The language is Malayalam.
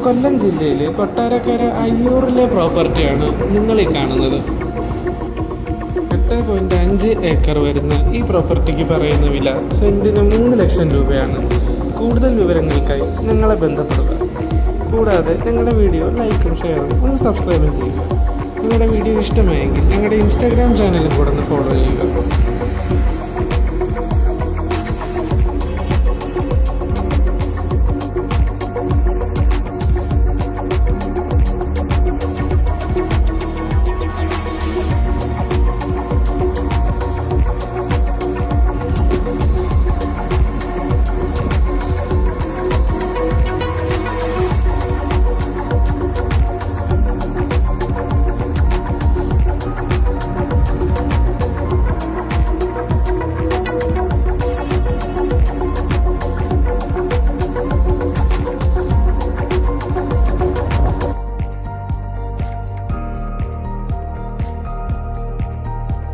കൊല്ലം ജില്ലയിലെ കൊട്ടാരക്കര അയ്യൂറിലെ പ്രോപ്പർട്ടിയാണ് നിങ്ങളീ കാണുന്നത്. 8.5 ഏക്കർ വരുന്ന ഈ പ്രോപ്പർട്ടിക്ക് പറയുന്ന വില സെൻറ്റിന് 3 ലക്ഷം രൂപയാണ്. കൂടുതൽ വിവരങ്ങൾക്കായി ഞങ്ങളെ ബന്ധപ്പെടുക. കൂടാതെ ഞങ്ങളുടെ വീഡിയോ ലൈക്കും ഷെയറും ഒന്ന് സബ്സ്ക്രൈബും ചെയ്യുക. നിങ്ങളുടെ വീഡിയോ ഇഷ്ടമായെങ്കിൽ ഞങ്ങളുടെ ഇൻസ്റ്റാഗ്രാം ചാനലും കൂടെ ഒന്ന് ഫോളോ ചെയ്യുക.